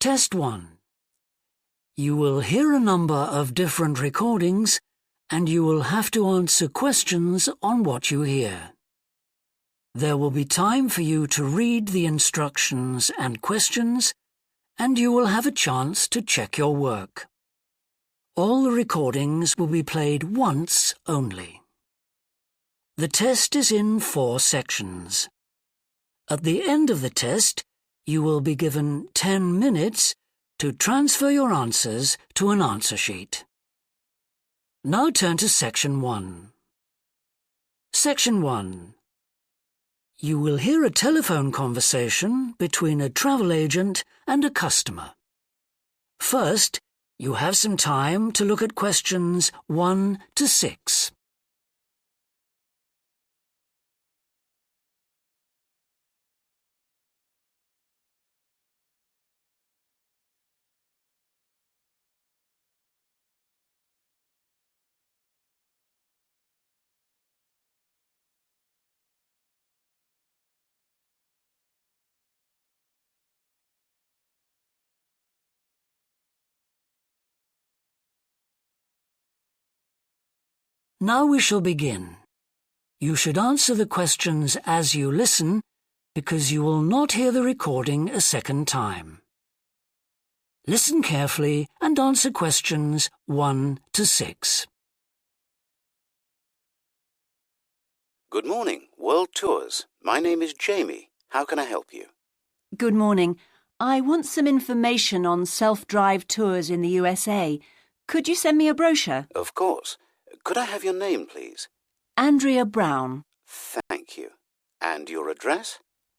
Test 1. You will hear a number of different recordings and you will have to answer questions on what you hear. There will be time for you to read the instructions and questions, and you will have a chance to check your work. All the recordings will be played once only. The test is in 4 sections. At the end of the test, you will be given 10 minutes to transfer your answers to an answer sheet. Now turn to Section 1. Section 1. You will hear a telephone conversation between a travel agent and a customer. First, you have some time to look at questions 1 to 6. Now we shall begin. You should answer the questions as you listen, because you will not hear the recording a second time. Listen carefully and answer questions 1 to 6. Good morning, World Tours. My name is Jamie. How can I help you? Good morning. I want some information on self-drive tours in the USA. Could you send me a brochure? Of course. Could I have your name, please? Andrea Brown. Thank you. And your address?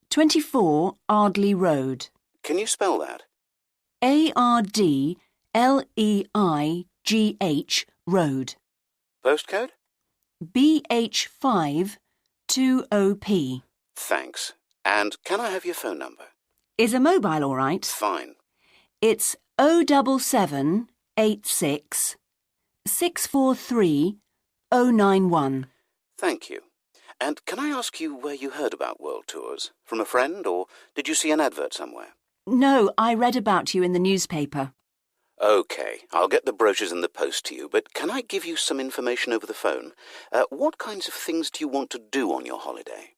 24 Ardleigh Road. Can you spell that? Ardleigh Road. Postcode? BH5 2OP. Thanks. And can I have your phone number? Is a mobile all right? Fine. It's 07786 643 091. Thank you. And can I ask you where you heard about World Tours? From a friend, or did you see an advert somewhere? No, I read about you in the newspaper. OK, I'll get the brochures in the post to you, but can I give you some information over the phone? What kinds of things do you want to do on your holiday?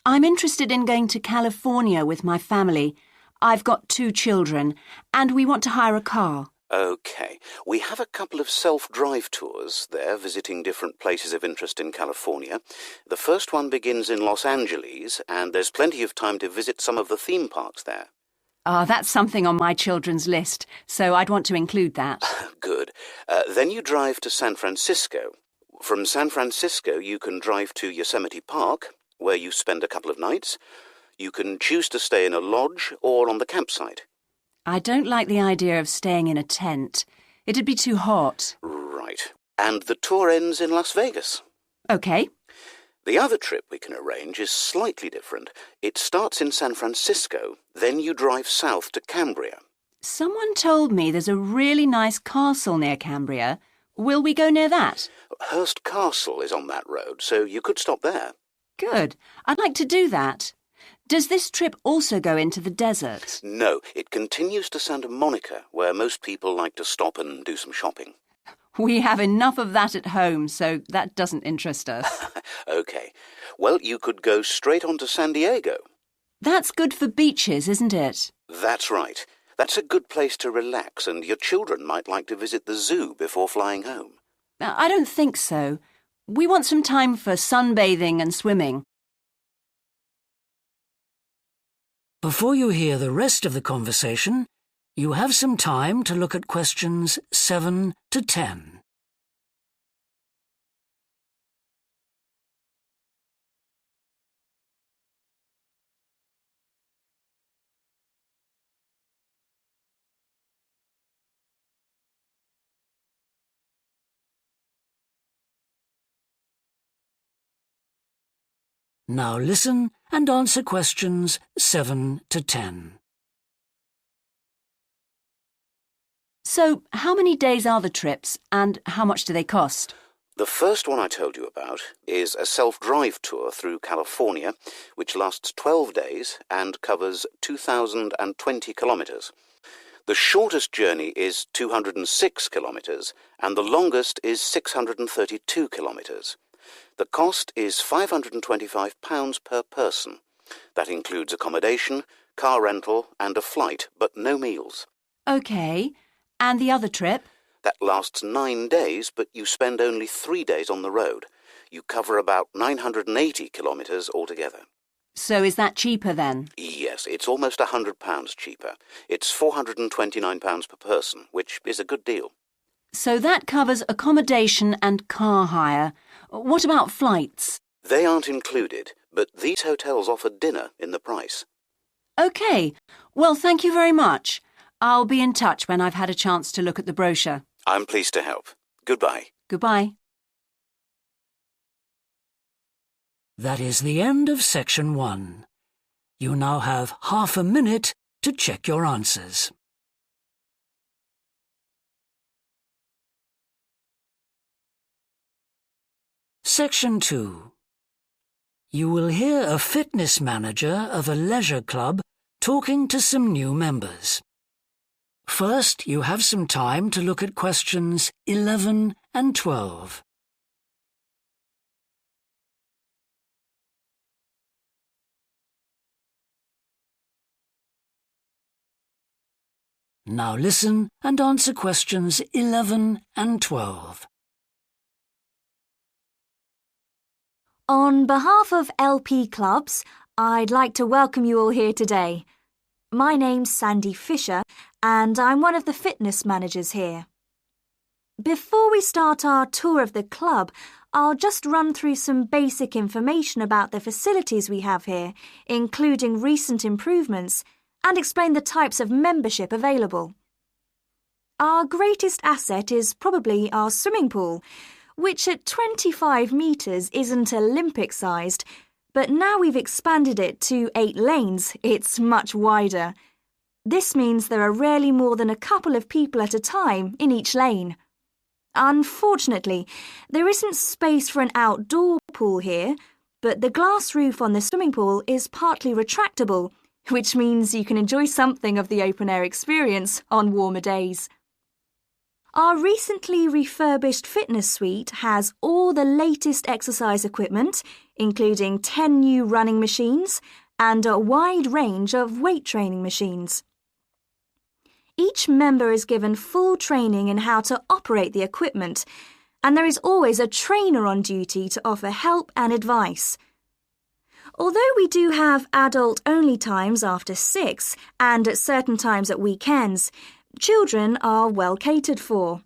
I'm interested in going to California with my family. I've got 2 children, and we want to hire a car. OK, we have a couple of self-drive tours there, visiting different places of interest in California. The first one begins in Los Angeles, and there's plenty of time to visit some of the theme parks there. That's something on my children's list, so I'd want to include that. Good. Then you drive to San Francisco. From San Francisco, you can drive to Yosemite Park, where you spend a couple of nights. You can choose to stay in a lodge or on the campsite. I don't like the idea of staying in a tent. It'd be too hot. Right. And the tour ends in Las Vegas. OK. The other trip we can arrange is slightly different. It starts in San Francisco, then you drive south to Cambria. Someone told me there's a really nice castle near Cambria. Will we go near that? Hearst Castle is on that road, so you could stop there. Good. I'd like to do that. Does this trip also go into the desert? No, it continues to Santa Monica, where most people like to stop and do some shopping. We have enough of that at home, so that doesn't interest us. OK. Well, you could go straight on to San Diego. That's good for beaches, isn't it? That's right. That's a good place to relax, and your children might like to visit the zoo before flying home. I don't think so. We want some time for sunbathing and swimming. Before you hear the rest of the conversation, you have some time to look at questions 7 to 10. Now listen and answer questions 7 to 10. So, how many days are the trips and how much do they cost? The first one I told you about is a self-drive tour through California, which lasts 12 days and covers 2,020 kilometres. The shortest journey is 206 kilometres and the longest is 632 kilometres. The cost is £525 per person. That includes accommodation, car rental and a flight, but no meals. OK. And the other trip? That lasts 9 days, but you spend only 3 days on the road. You cover about 980 kilometres altogether. So is that cheaper then? Yes, it's almost £100 cheaper. It's £429 per person, which is a good deal. So that covers accommodation and car hire. What about flights? They aren't included, but these hotels offer dinner in the price. OK. Well, thank you very much. I'll be in touch when I've had a chance to look at the brochure. I'm pleased to help. Goodbye. Goodbye. That is the end of section 1. You now have half a minute to check your answers. Section 2. You will hear a fitness manager of a leisure club talking to some new members. First, you have some time to look at questions 11 and 12. Now listen and answer questions 11 and 12. On behalf of LP Clubs, I'd like to welcome you all here today. My name's Sandy Fisher, and I'm one of the fitness managers here. Before we start our tour of the club, I'll just run through some basic information about the facilities we have here, including recent improvements, and explain the types of membership available. Our greatest asset is probably our swimming pool, which at 25 metres isn't Olympic-sized, but now we've expanded it to 8 lanes, it's much wider. This means there are rarely more than a couple of people at a time in each lane. Unfortunately, there isn't space for an outdoor pool here, but the glass roof on the swimming pool is partly retractable, which means you can enjoy something of the open-air experience on warmer days. Our recently refurbished fitness suite has all the latest exercise equipment, including 10 new running machines and a wide range of weight training machines. Each member is given full training in how to operate the equipment, and there is always a trainer on duty to offer help and advice. Although we do have adult-only times after 6 and at certain times at weekends, children are well catered for.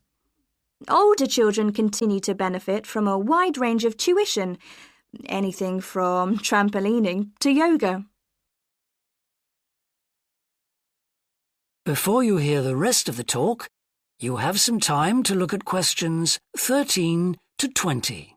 Older children continue to benefit from a wide range of tuition, anything from trampolining to yoga. Before you hear the rest of the talk, you have some time to look at questions 13 to 20.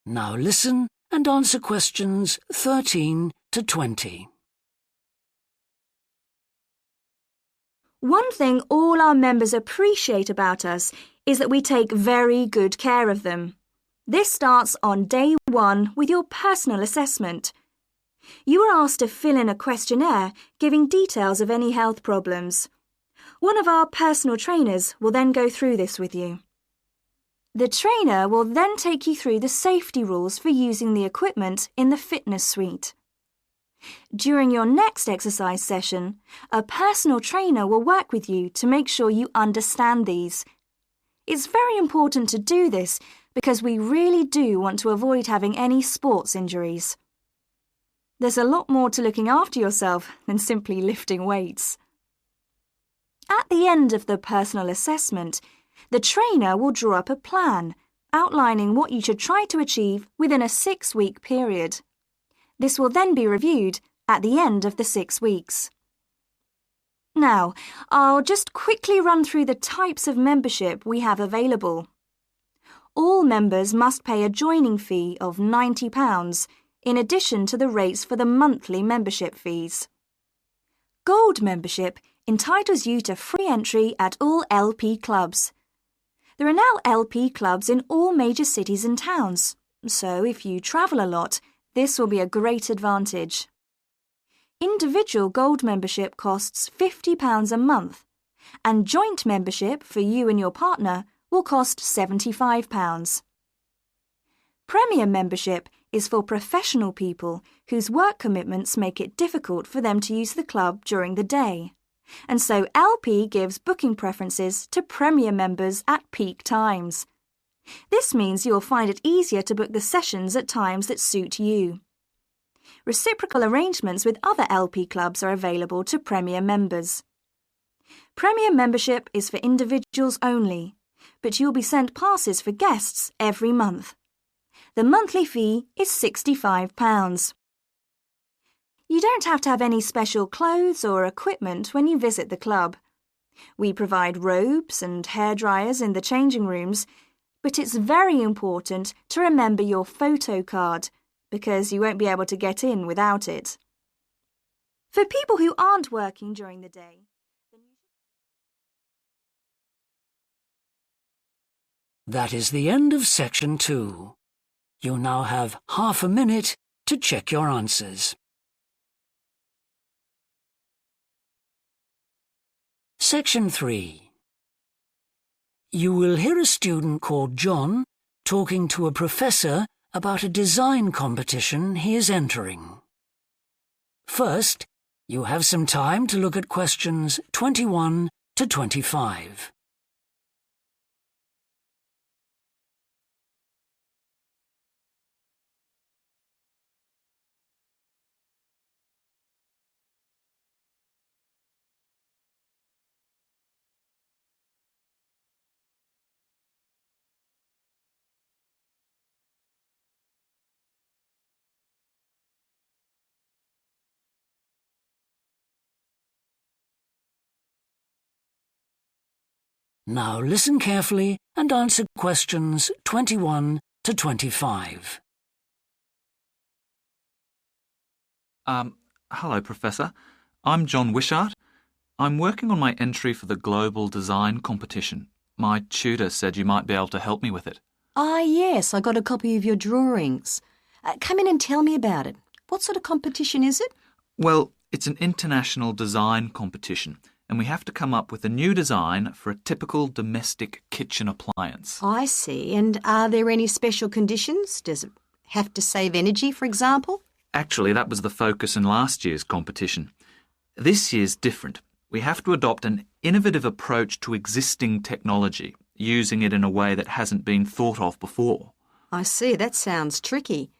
Now listen and answer questions 13 to 20. One thing all our members appreciate about us is that we take very good care of them. This starts on day 1 with your personal assessment. You are asked to fill in a questionnaire giving details of any health problems. One of our personal trainers will then go through this with you. The trainer will then take you through the safety rules for using the equipment in the fitness suite. During your next exercise session, a personal trainer will work with you to make sure you understand these. It's very important to do this because we really do want to avoid having any sports injuries. There's a lot more to looking after yourself than simply lifting weights. At the end of the personal assessment, the trainer will draw up a plan, outlining what you should try to achieve within a 6-week period. This will then be reviewed at the end of the 6 weeks. Now, I'll just quickly run through the types of membership we have available. All members must pay a joining fee of £90 in addition to the rates for the monthly membership fees. Gold membership entitles you to free entry at all LP clubs. There are now LP clubs in all major cities and towns, so if you travel a lot, this will be a great advantage. Individual gold membership costs £50 a month, and joint membership for you and your partner will cost £75. Premier membership is for professional people whose work commitments make it difficult for them to use the club during the day, and so LP gives booking preferences to Premier members at peak times. This means you'll find it easier to book the sessions at times that suit you. Reciprocal arrangements with other LP clubs are available to Premier members. Premier membership is for individuals only, but you'll be sent passes for guests every month. The monthly fee is £65. You don't have to have any special clothes or equipment when you visit the club. We provide robes and hairdryers in the changing rooms, but it's very important to remember your photo card, because you won't be able to get in without it. For people who aren't working during the day, That is the end of section 2. You now have half a minute to check your answers. Section 3. You will hear a student called John talking to a professor about a design competition he is entering. First, you have some time to look at questions 21 to 25. Now listen carefully and answer questions 21 to 25. Hello, Professor. I'm John Wishart. I'm working on my entry for the Global Design Competition. My tutor said you might be able to help me with it. Ah, yes, I got a copy of your drawings. Come in and tell me about it. What sort of competition is it? Well, it's an international design competition, and we have to come up with a new design for a typical domestic kitchen appliance. I see. And are there any special conditions? Does it have to save energy, for example? Actually, that was the focus in last year's competition. This year's different. We have to adopt an innovative approach to existing technology, using it in a way that hasn't been thought of before. I see. That sounds tricky.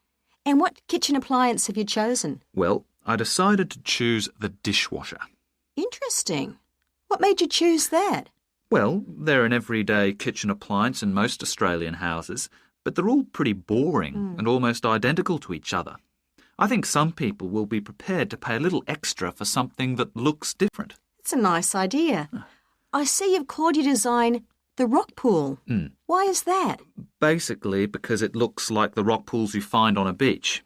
And what kitchen appliance have you chosen? Well, I decided to choose the dishwasher. Interesting. What made you choose that? Well, they're an everyday kitchen appliance in most Australian houses, but they're all pretty boring and almost identical to each other. I think some people will be prepared to pay a little extra for something that looks different. It's a nice idea. I see you've called your design the rock pool. Why is that? Basically because it looks like the rock pools you find on a beach.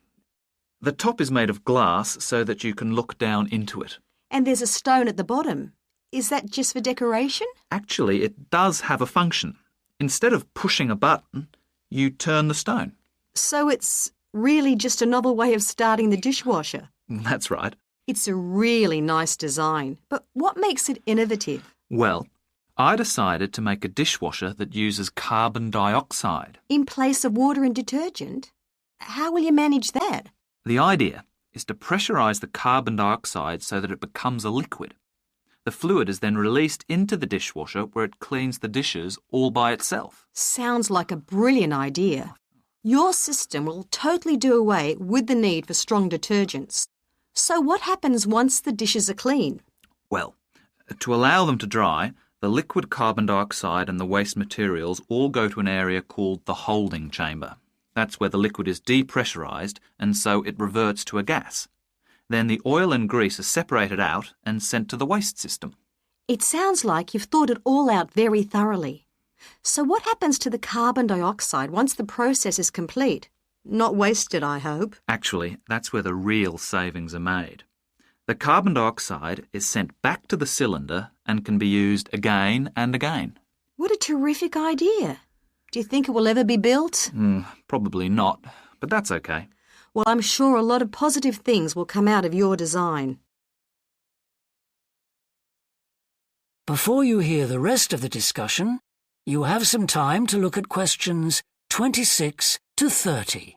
The top is made of glass so that you can look down into it. And there's a stone at the bottom. Is that just for decoration? Actually, it does have a function. Instead of pushing a button, you turn the stone. So it's really just a novel way of starting the dishwasher. That's right. It's a really nice design. But what makes it innovative? Well, I decided to make a dishwasher that uses carbon dioxide. In place of water and detergent? How will you manage that? The idea is to pressurise the carbon dioxide so that it becomes a liquid. The fluid is then released into the dishwasher where it cleans the dishes all by itself. Sounds like a brilliant idea. Your system will totally do away with the need for strong detergents. So what happens once the dishes are clean? Well, to allow them to dry, The liquid carbon dioxide and the waste materials all go to an area called the holding chamber. That's where the liquid is depressurised and so it reverts to a gas. Then the oil and grease are separated out and sent to the waste system. It sounds like you've thought it all out very thoroughly. So what happens to the carbon dioxide once the process is complete? Not wasted, I hope. Actually, that's where the real savings are made. The carbon dioxide is sent back to the cylinder and can be used again and again. What a terrific idea. Do you think it will ever be built? Probably not, but that's okay. Well, I'm sure a lot of positive things will come out of your design. Before you hear the rest of the discussion, you have some time to look at questions 26 to 30.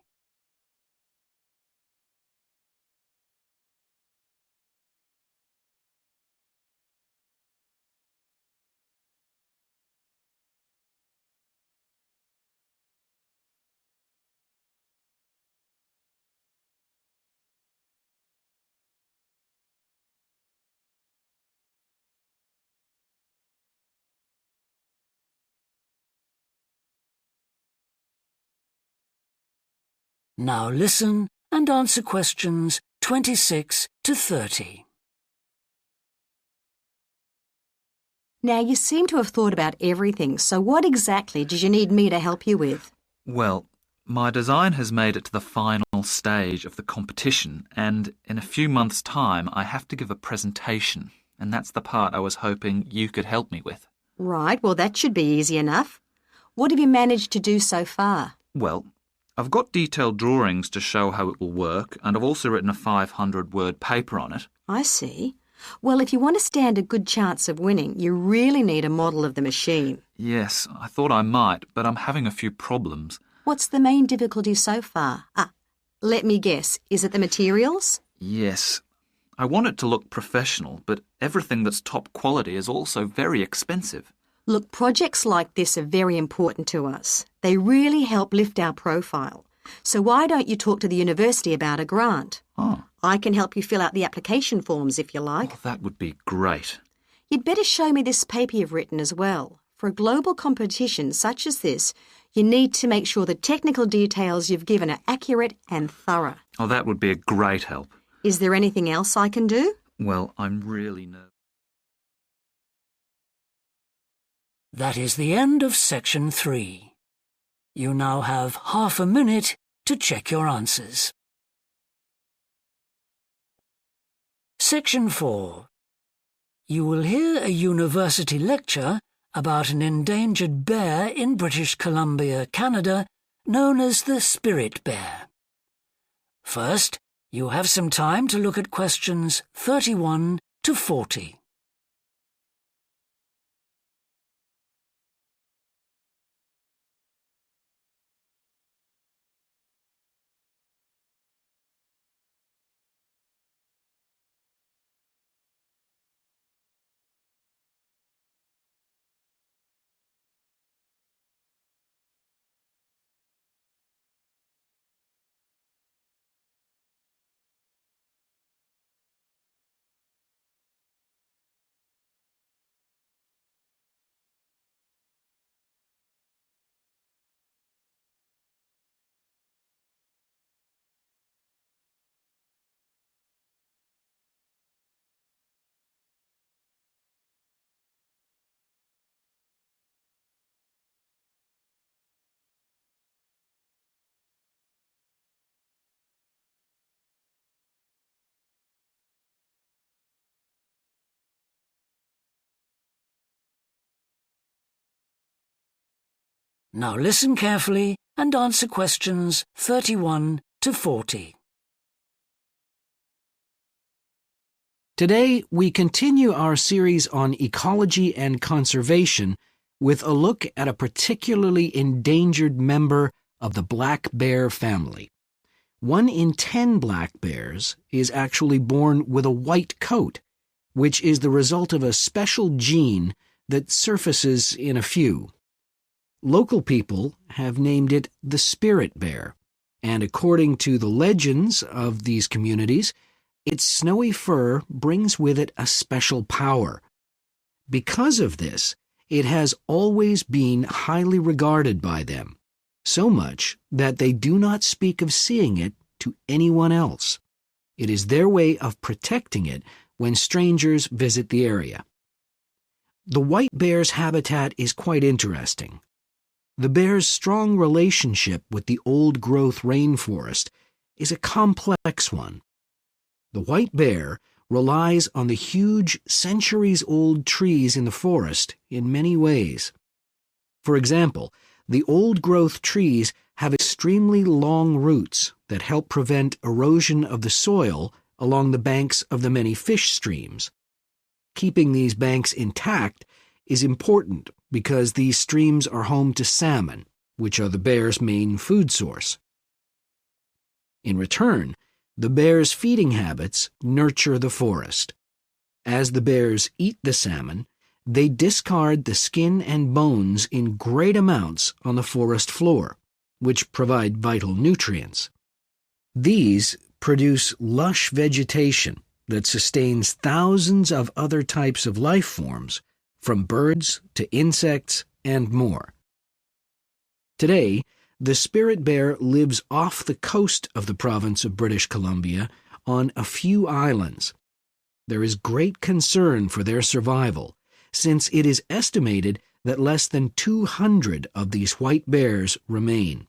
Now listen and answer questions 26 to 30. Now, you seem to have thought about everything, so what exactly did you need me to help you with? Well, my design has made it to the final stage of the competition, and in a few months' time I have to give a presentation, and that's the part I was hoping you could help me with. Right, well, that should be easy enough. What have you managed to do so far? Well, I've got detailed drawings to show how it will work, and I've also written a 500-word paper on it. I see. Well, if you want to stand a good chance of winning, you really need a model of the machine. Yes, I thought I might, but I'm having a few problems. What's the main difficulty so far? Let me guess. Is it the materials? Yes. I want it to look professional, but everything that's top quality is also very expensive. Look, projects like this are very important to us. They really help lift our profile. So why don't you talk to the university about a grant? Oh. I can help you fill out the application forms if you like. Oh, that would be great. You'd better show me this paper you've written as well. For a global competition such as this, you need to make sure the technical details you've given are accurate and thorough. Oh, that would be a great help. Is there anything else I can do? Well, I'm really nervous. That is the end of section 3. You now have half a minute to check your answers. Section 4. You will hear a university lecture about an endangered bear in British Columbia, Canada, known as the spirit bear. First, you have some time to look at questions 31 to 40. Now listen carefully and answer questions 31 to 40. Today, we continue our series on ecology and conservation with a look at a particularly endangered member of the black bear family. 1 in 10 black bears is actually born with a white coat, which is the result of a special gene that surfaces in a few. Local people have named it the spirit bear, and according to the legends of these communities, its snowy fur brings with it a special power. Because of this, it has always been highly regarded by them, so much that they do not speak of seeing it to anyone else. It is their way of protecting it when strangers visit the area. The white bear's habitat is quite interesting. The bear's strong relationship with the old-growth rainforest is a complex one. The white bear relies on the huge, centuries-old trees in the forest in many ways. For example, the old-growth trees have extremely long roots that help prevent erosion of the soil along the banks of the many fish streams. Keeping these banks intact is important because these streams are home to salmon, which are the bear's main food source. In return, the bear's feeding habits nurture the forest. As the bears eat the salmon, they discard the skin and bones in great amounts on the forest floor, which provide vital nutrients. These produce lush vegetation that sustains thousands of other types of life forms, from birds to insects and more. Today, the spirit bear lives off the coast of the province of British Columbia on a few islands. There is great concern for their survival, since it is estimated that less than 200 of these white bears remain.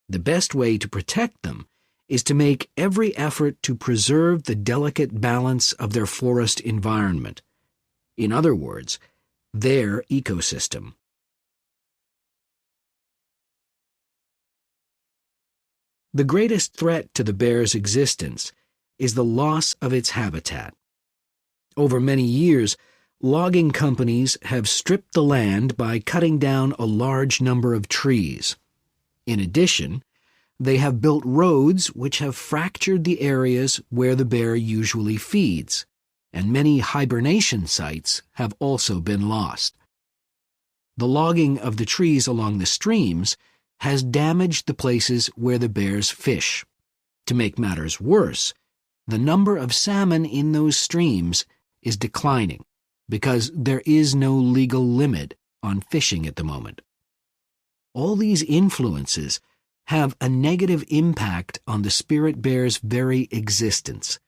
The best way to protect them is to make every effort to preserve the delicate balance of their forest environment. In other words, their ecosystem. The greatest threat to the bear's existence is the loss of its habitat. Over many years, logging companies have stripped the land by cutting down a large number of trees. In addition, they have built roads which have fractured the areas where the bear usually feeds, and many hibernation sites have also been lost. The logging of the trees along the streams has damaged the places where the bears fish. To make matters worse, the number of salmon in those streams is declining because there is no legal limit on fishing at the moment. All these influences have a negative impact on the spirit bear's very existence,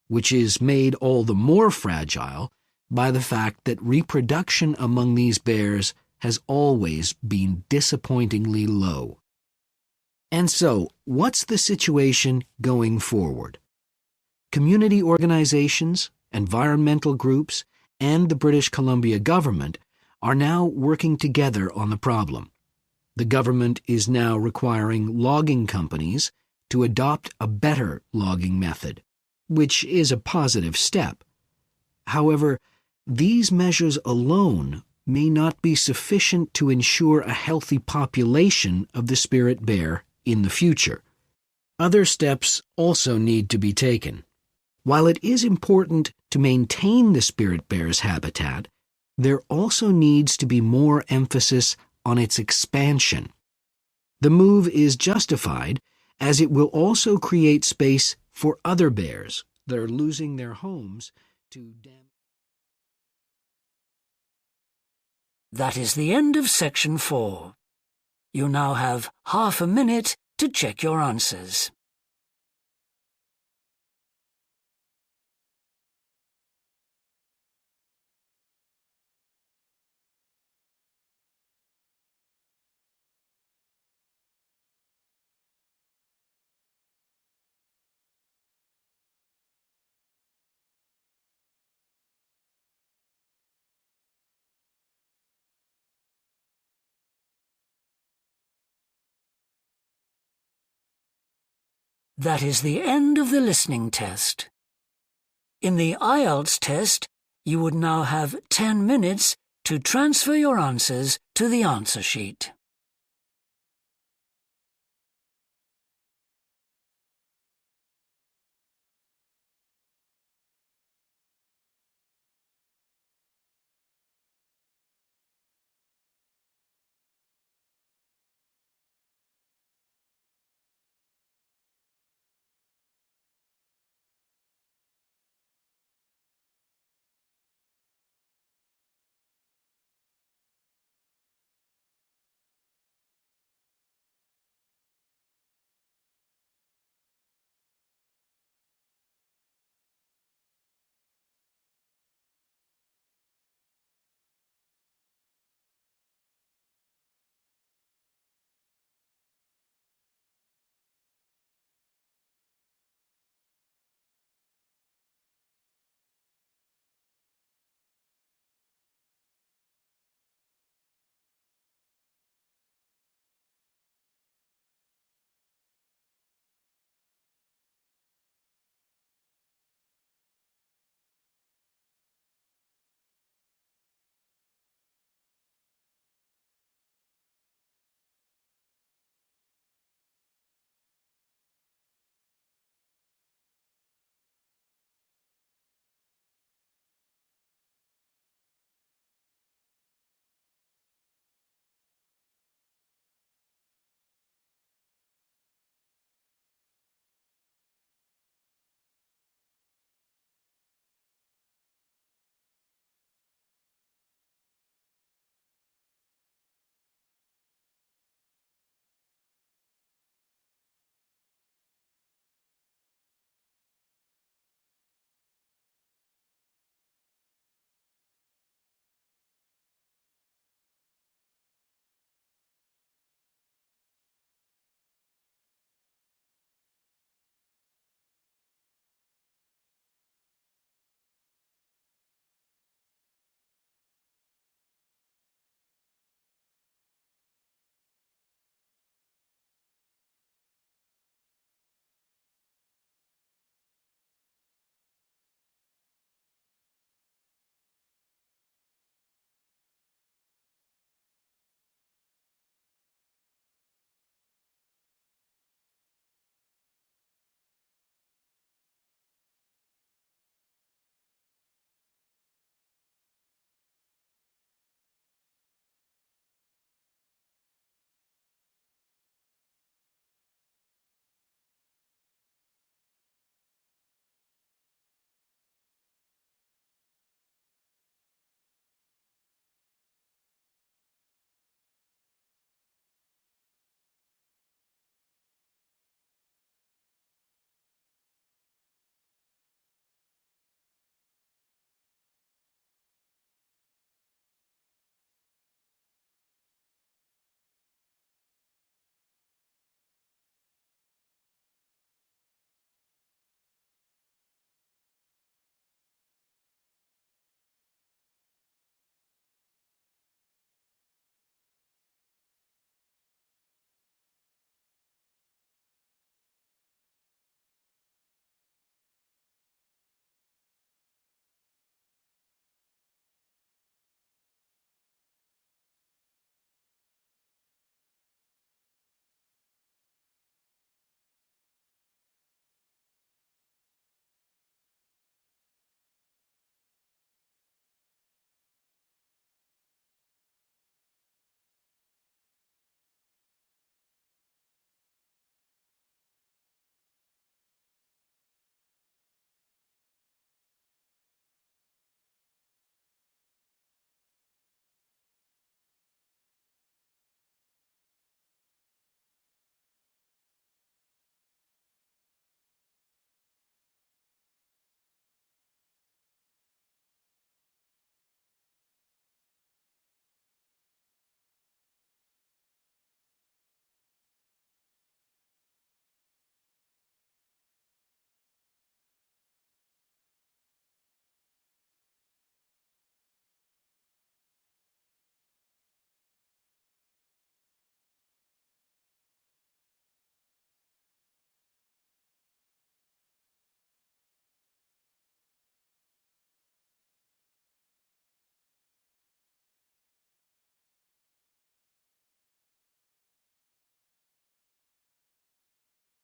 which is made all the more fragile by the fact that reproduction among these bears has always been disappointingly low. And so, what's the situation going forward? Community organizations, environmental groups, and the British Columbia government are now working together on the problem. The government is now requiring logging companies to adopt a better logging method, which is a positive step. However, these measures alone may not be sufficient to ensure a healthy population of the spirit bear in the future. Other steps also need to be taken. While it is important to maintain the spirit bear's habitat, there also needs to be more emphasis on its expansion. The move is justified as it will also create space for other bears that are losing their homes to damage. That is the end of section 4. You now have half a minute to check your answers. That is the end of the listening test. In the IELTS test, you would now have 10 minutes to transfer your answers to the answer sheet.